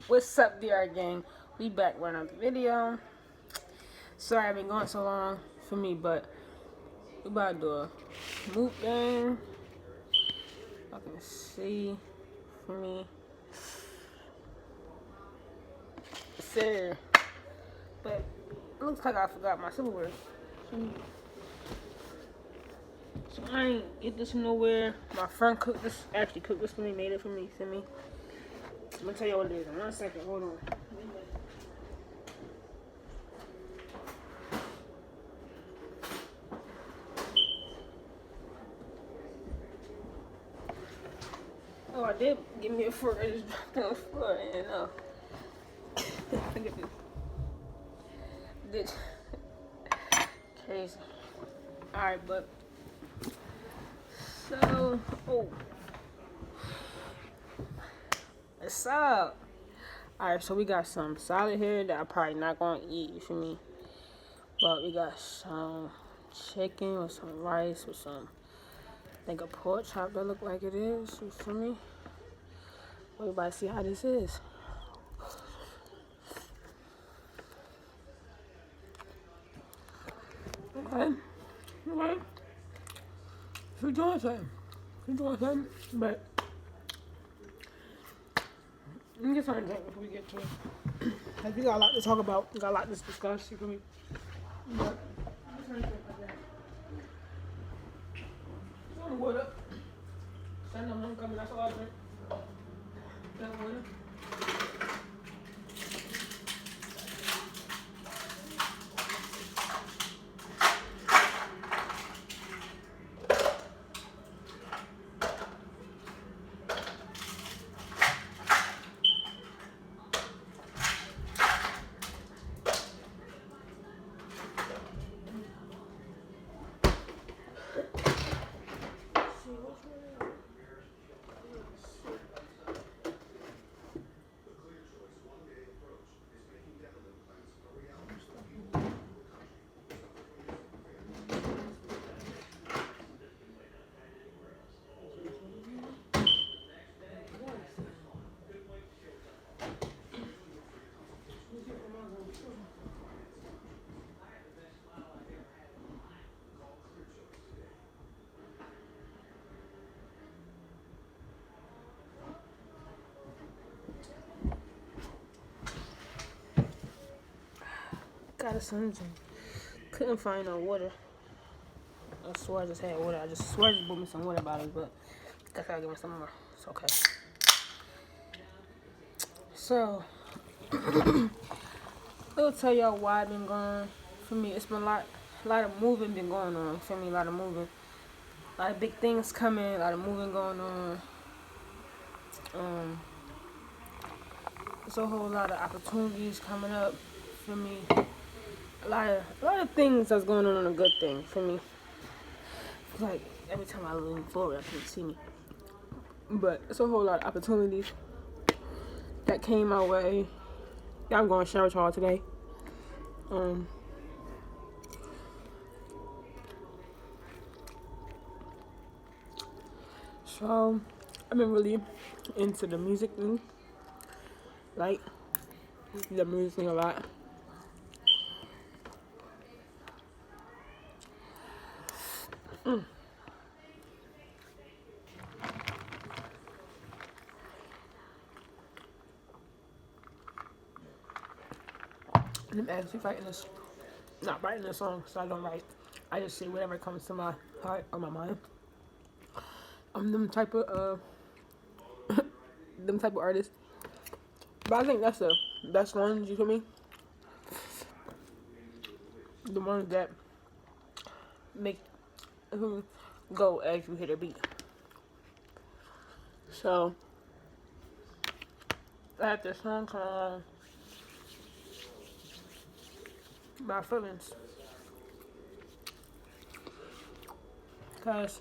What's up, DR gang? We back with another video. Sorry I've been going so long for me, but we about to do a mukbang. I can see for me. Sir. But it looks like I forgot my silverware. So I ain't get this from nowhere. My friend cooked this, actually cooked this for me, made it for me, send me. I'm gonna tell you what it is in 1 second. Hold on. Oh, I did give me a fork. I just dropped it on the floor. And look at this. Ditch. Crazy. Alright, but so what's up? Alright, so we got some salad here that I'm probably not gonna eat, you feel me? But we got some chicken with some rice with some, I think, a pork chop that look like it is, you feel me? Everybody see how this is. Okay. If you're doing something, but let me get something to drink before we get to it. Like, we got a lot to talk about, we got a lot to discuss, you feel me? But some water. Send them homecoming, that's all I drink. That water. Got a sunshine. Couldn't find no water. I swear I just had water. I swear I just bought me some water bottles, but guess I'll give me some more. It's okay. So, I'll tell y'all why I've been gone. For me, it's been a lot of moving been going on. For me, a lot of moving. A lot of big things coming, a lot of moving going on. There's a whole lot of opportunities coming up for me. A lot of things that's going on a good thing for me. Like every time I lean forward, I can't see me. But it's a whole lot of opportunities that came my way. Yeah, I'm going to share with y'all today. So I've been really into the music thing. Like the music thing a lot. I'm actually writing this, not writing a song, so I don't write. I just say whatever comes to my heart or my mind. I'm them type of artist. But I think that's the best ones, you feel me? The ones that make go as you hit a beat. So I had this song called My Feelings. Because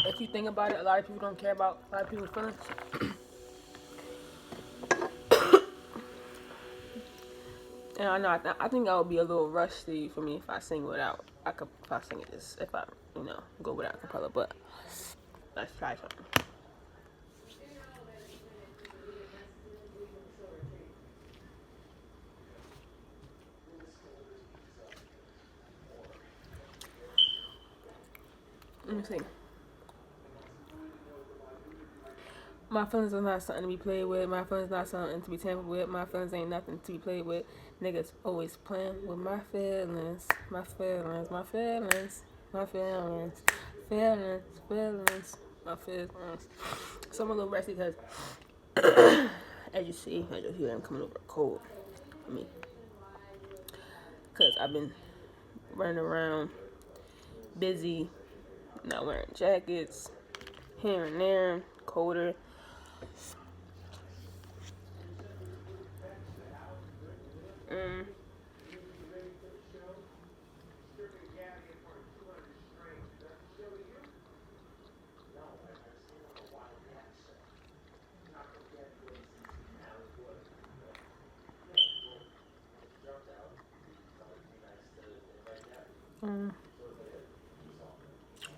if you think about it, a lot of people don't care about a lot of people's feelings. And I know, I think I would be a little rusty for me if I sing without, if I sing it this, if I, go without a cappella, but let's try something. Let me see. My feelings are not something to be played with. My feelings not something to be tampered with. My feelings ain't nothing to be played with. Niggas always playing with my feelings. My feelings. My feelings. My feelings. Feelings. Feelings. My feelings. So I'm a little rusty because, as you see, as you hear, I'm coming over cold for me. Because I've been running around busy, not wearing jackets, here and there, colder.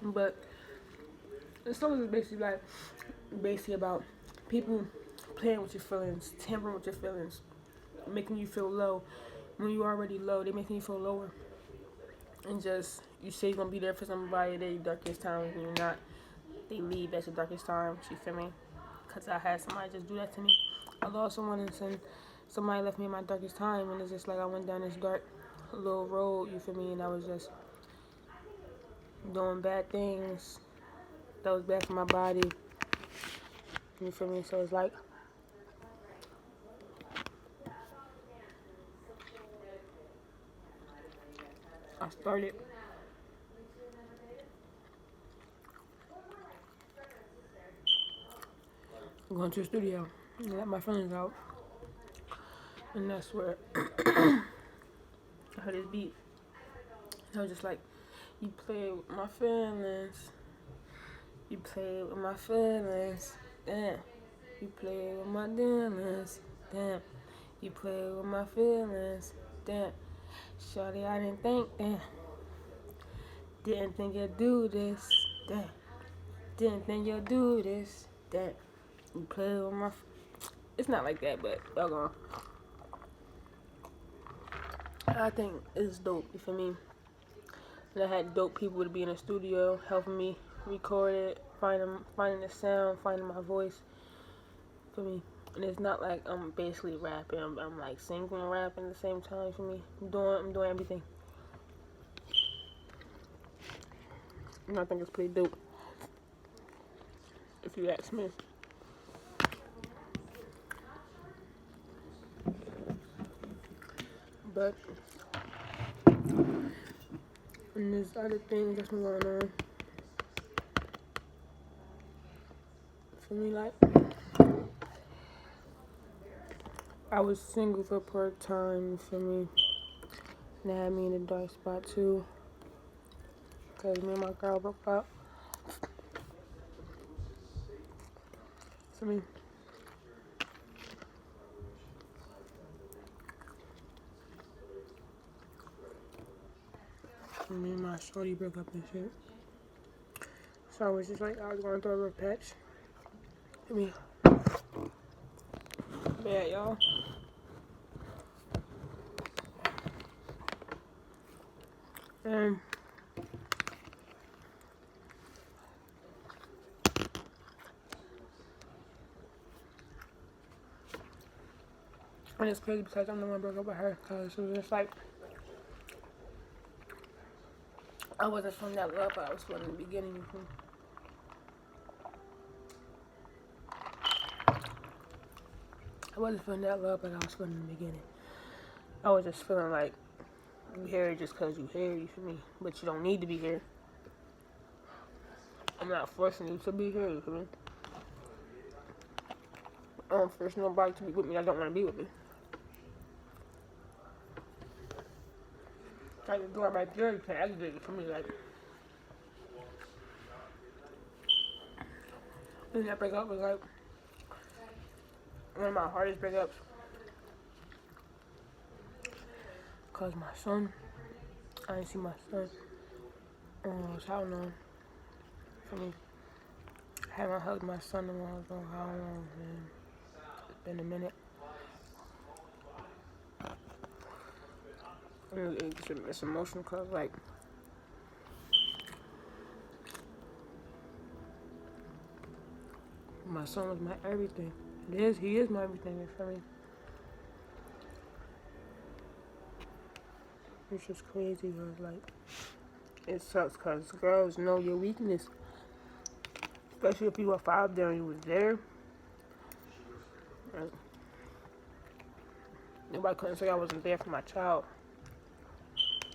But the song is basically about people playing with your feelings, tampering with your feelings, making you feel low when you already low. They making you feel lower, and just you say you're gonna be there for somebody at their darkest times, and you're not. They leave at your darkest times. You feel me? Cause I had somebody just do that to me. I lost someone, and somebody left me in my darkest time, and it's just like I went down this dark little road. You feel me? And I was just doing bad things that was bad for my body. You feel me? So it's like I started going to the studio and let my feelings out. And that's where I heard this beat. And I was just like, you play with my feelings. You play with my feelings. Damn. You play with my feelings. Damn. You play with my feelings. Damn. Shawty, I didn't think. Damn. Didn't think you'd do this. Damn. Didn't think you'd do this. Damn. You play with my. It's not like that, but y'all gone. I think it's dope. You feel me? And I had dope people to be in the studio helping me record it, finding the sound, finding my voice. For me, and it's not like I'm basically rapping. I'm like singing and rapping at the same time. For me, I'm doing everything. And I think it's pretty dope. If you ask me. But and there's other things that's been going on. For me, like I was single for part time. For me, and that had me in a dark spot too. Cause me and my girl broke up. For me. Me and my shorty broke up and shit. So I was just like, I was going through a rough patch. For me. Yeah, y'all. And it's crazy because I'm the one broke up with her. Because it was just like, I wasn't feeling that love, but I was feeling in the beginning. I wasn't feeling that love, but I was feeling in the beginning. I was just feeling like you here just because you here, you feel me? But you don't need to be here. I'm not forcing you to be here, you feel me? I don't force nobody to be with me that don't want to be with me. Like the door right there, you can't exit it for me. Like, and that breakup was like one of my hardest breakups. Cause my son, I didn't see my son. How long? For me, I haven't hugged my son in a while. How long, man? It's been a minute. It's emotional cause like My son was my everything. He is my everything, you feel me? It's just crazy, cause like, it sucks, cause girls know your weakness. Especially if you were 5 there and you was there. Like, nobody couldn't say I wasn't there for my child.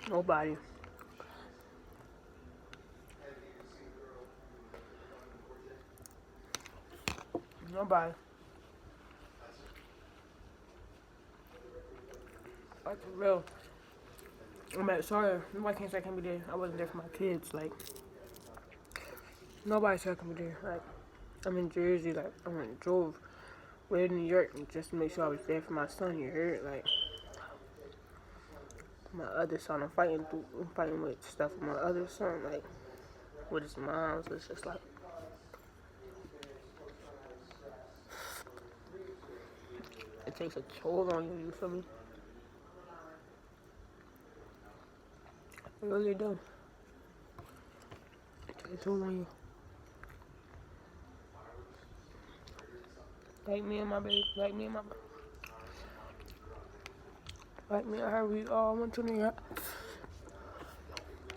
Nobody. Nobody. Like, for real. I'm like, sorry, nobody can't say I can't be there. I wasn't there for my kids. Like, nobody said I can be there. Like, I'm in Jersey. Like, I went and drove way to New York just to make sure I was there for my son. You heard? Like, my other son, I'm fighting with stuff with my other son. Like, with his mom. So it's just like, it takes a toll on you. You feel me? It really do. It takes a toll on you. Like me and my baby, like me and her, we all went to New York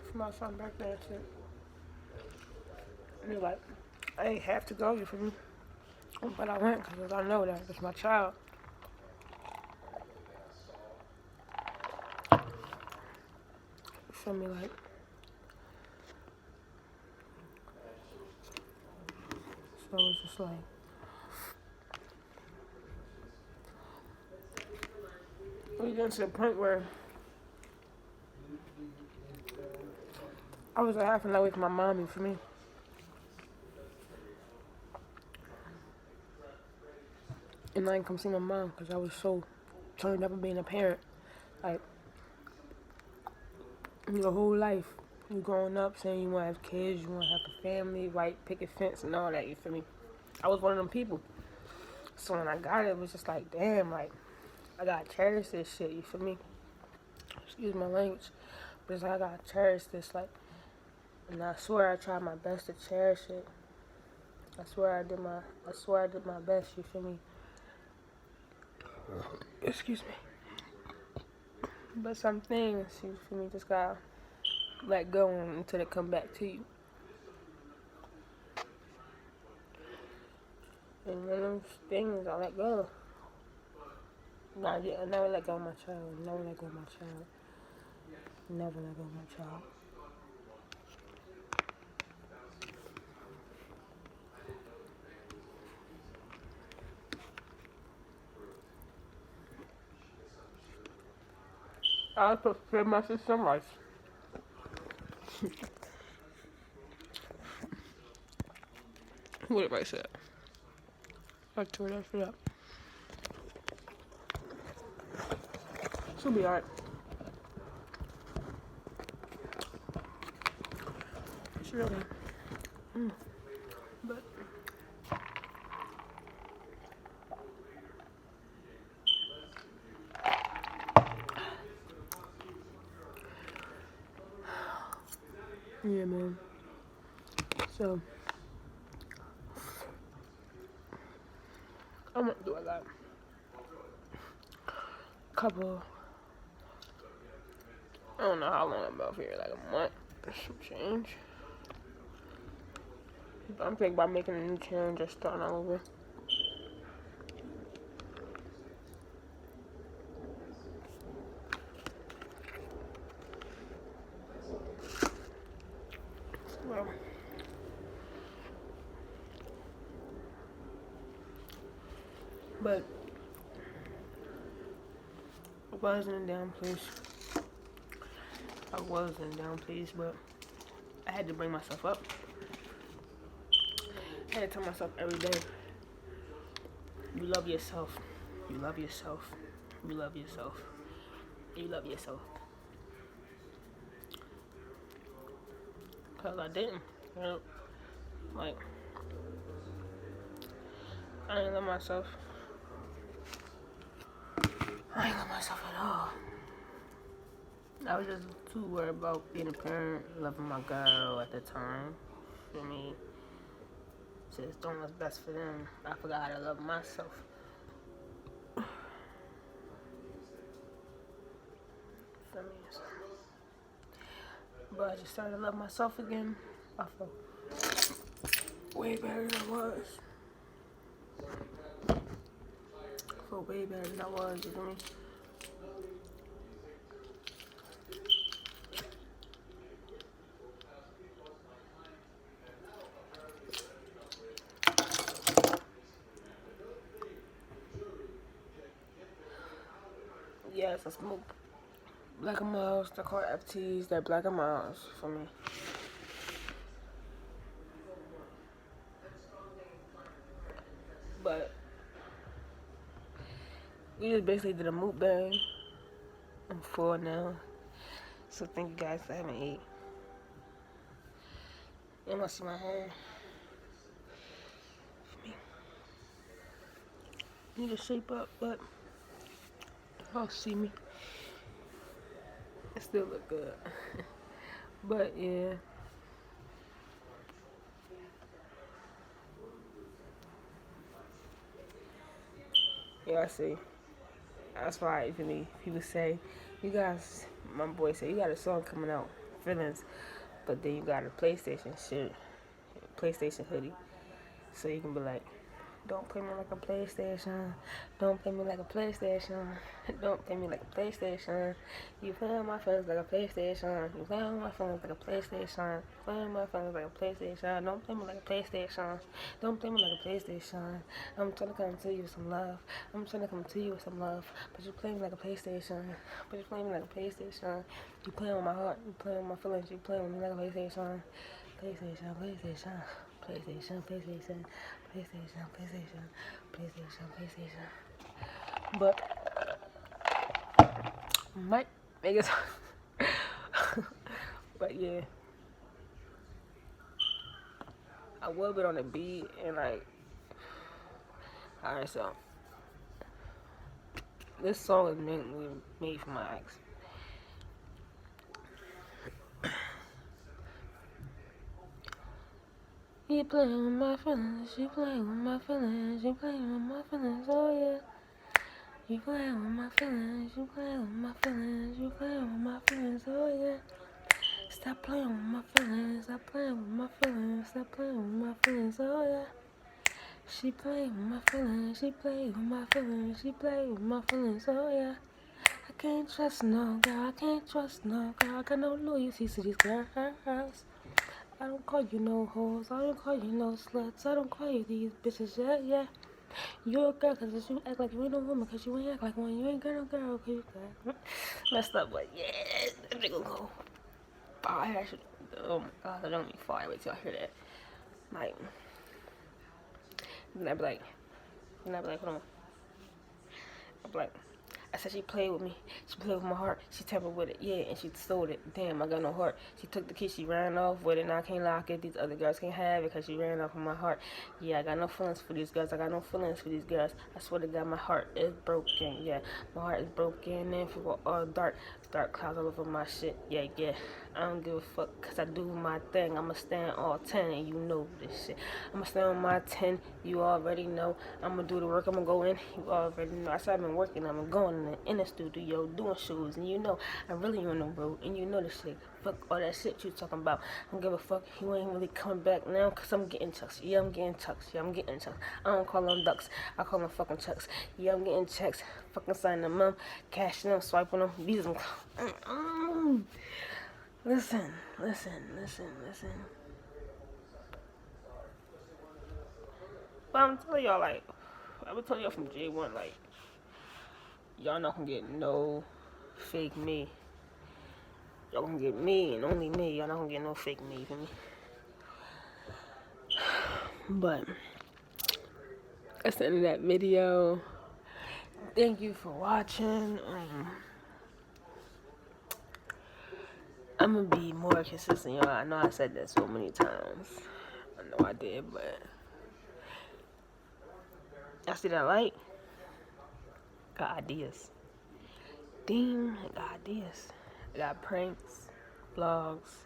for my son birthday and shit. And they're like, I ain't have to go, you feel me? But I went because I know that it's my child. You feel me? Like, so it's just like, we getting to the point where I was half an hour away from my mommy, for me. And I didn't come see my mom because I was so turned up at being a parent. Like, your whole life, you growing up saying you want to have kids, you want to have a family, white picket fence and all that, you feel me? I was one of them people. So when I got it, it was just like, damn, like, I gotta cherish this shit, you feel me? Excuse my language. But it's like, I gotta cherish this, like, and I swear I tried my best to cherish it. I swear I did my best, you feel me? Excuse me. But some things, you feel me, just gotta let go until they come back to you. And one of those things I let go. I never let go of my child. Never let go of my child. Never let go of my child. I prepared my system rice. What did I say? I tore that shit up. She'll be alright. She'll be okay. But yeah, man. So I went through a lot. Couple. I don't know how long I'm about here, like a month. Some change. But I'm thinking about making a new channel and just starting all over. Well, but I was in a down place. But I had to bring myself up. I had to tell myself every day, you love yourself. You love yourself. You love yourself. You love yourself. Because I didn't. You know, like, I didn't love myself. I didn't love myself at all. I was just too worried about being a parent, loving my girl at the time. For me. just doing what's best for them. I forgot how to love myself. For me, but I just started to love myself again. I feel way better than I was. I feel way better than I was, you feel me? Yes, I smoke Black and Miles. They're called FTs. They're Black and Miles for me. But we just basically did a mukbang. I'm full now. So thank you guys for having me. You must see my hair. Need to shape up, but y'all see me. It still look good. But yeah. Yeah, I see. That's why for me, people say, you guys, my boy said, you got a song coming out, Feelings, but then you got a PlayStation shit, PlayStation hoodie. So you can be like, don't play me like a PlayStation. Don't play me like a PlayStation. Don't play me like a PlayStation. You play my feelings like a PlayStation. You play my feelings like a PlayStation. Play my feelings like a PlayStation. Don't play me like a PlayStation. Don't play me like a PlayStation. I'm trying to come to you with some love. I'm trying to come to you with some love. But you play me like a PlayStation. But you play me like a PlayStation. You play with my heart. You play with my feelings. You play with me like a PlayStation. PlayStation, PlayStation. PlayStation, PlayStation, PlayStation, PlayStation, PlayStation, PlayStation. But might make it. But yeah, I will be on the beat and like. Alright, so this song is mainly made for my ex. You playing with my feelings, you playing with my feelings, you playing with my feelings, oh yeah. You playing with my feelings, you playing with my feelings, you playing with my feelings, oh yeah. Stop playing with my feelings, stop playing with my feelings, stop playing with my feelings, oh yeah. She playing with my feelings, she playing with my feelings, she playing with my feelings, oh yeah. I can't trust no girl, I can't trust no girl, I got no loyalty to these girls. I don't call you no hoes, I don't call you no sluts, I don't call you these bitches, yeah, yeah. You're a girl cause you act like you ain't no woman, cause you ain't act like one, you ain't got no girl, cause you got messed up, but yeah, that nigga go fire. Oh my god, I don't need fire, wait till I hear that. Like, and I be like, hold on. I be like, I said she played with me. She played with my heart. She tampered with it. Yeah, and she stole it. Damn, I got no heart. She took the key. She ran off with it. Now I can't lock it. These other girls can't have it because she ran off with my heart. Yeah, I got no feelings for these girls. I got no feelings for these girls. I swear to God, my heart is broken. Yeah, my heart is broken. And for all dark clouds all over my shit. Yeah, yeah. I don't give a fuck because I do my thing. I'ma stand all 10 and you know this shit. I'ma stand on my 10. You already know. I'ma do the work. I'ma go in. You already know. I said I've been working. I'm going in the studio doing shows. And you know I'm really on the road. And you know this shit. Fuck all that shit you talking about. I don't give a fuck. You ain't really coming back now because I'm getting checks. Yeah, I'm getting checks. Yeah, I'm getting checks. I don't call them ducks. I call them fucking checks. Yeah, I'm getting checks. Fucking signing them up. Cashing them. Swiping them. These them. Listen. But I'm telling y'all, like, I've been telling y'all from J1, like, y'all not gonna get no fake me. Y'all gonna get me and only me. Y'all not gonna get no fake me, you feel me? But that's the end of that video. Thank you for watching. I'm gonna be more consistent, y'all. I know I said that so many times. I know I did, but y'all see that light? Got ideas. Ding, I got ideas. I got pranks, vlogs.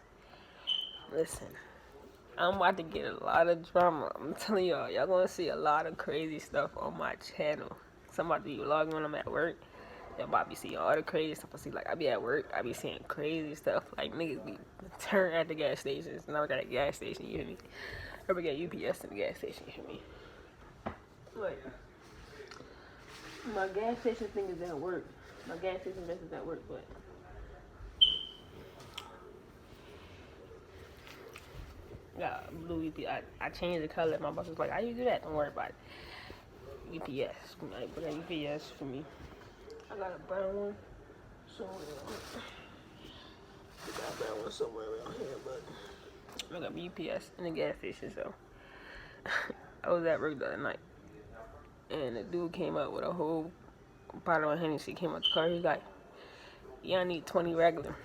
Listen, I'm about to get a lot of drama. I'm telling y'all gonna see a lot of crazy stuff on my channel. So I'm about to be vlogging when I'm at work. Y'all about to be seeing all the crazy stuff I see. Like, I be at work, I be seeing crazy stuff. Like, niggas be turn at the gas stations. And I work at a gas station, you hear me? I work at UPS in the gas station, you hear me? Like, my gas station thing is at work. My gas station business is at work, but got blue UPS. I changed the color. My boss was like, "How you do that? Don't worry about it." UPS. Like, but UPS for me. I got a brown one somewhere. I got a brown one somewhere around here, but I got UPS in the gas station. So I was at work the other night, and the dude came up with a whole bottle of Hennessy. Came out the car. He's like, "Yeah, I need 20 regular."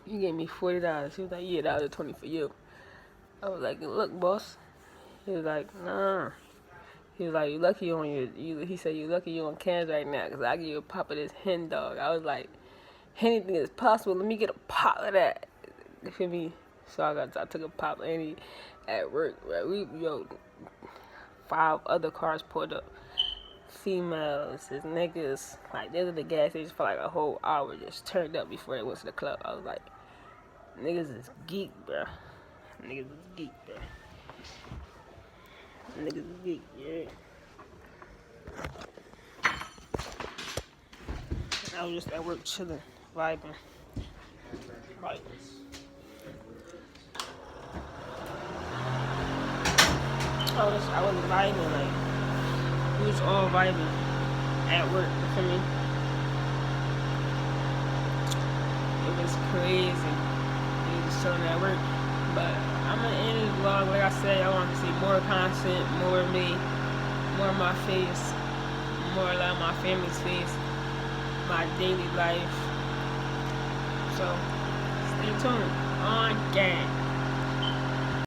He gave me $40. He was like, "Yeah, that was 20 for you." I was like, "Look, boss." He was like, "Nah." He was like, "You lucky you on he said, "You lucky you on cans right now, because I give you a pop of this hen dog." I was like, "Anything is possible. Let me get a pop of that." You feel me? So I took a pop of any at work. Right? 5 other cars pulled up. Females, his niggas. Like, they were at the gas station for like a whole hour, just turned up before they went to the club. I was like, niggas is geek, bro. Niggas is geek, bro. Niggas is geek, yeah. I was just at work chilling, vibing. Right. I was vibing, like, we was all vibing at work, you feel me? It was crazy. We was chilling at work. But I'm gonna end this vlog. Like I said, I want to see more content, more of me, more of my face, more of my family's face, my daily life. So stay tuned on gang.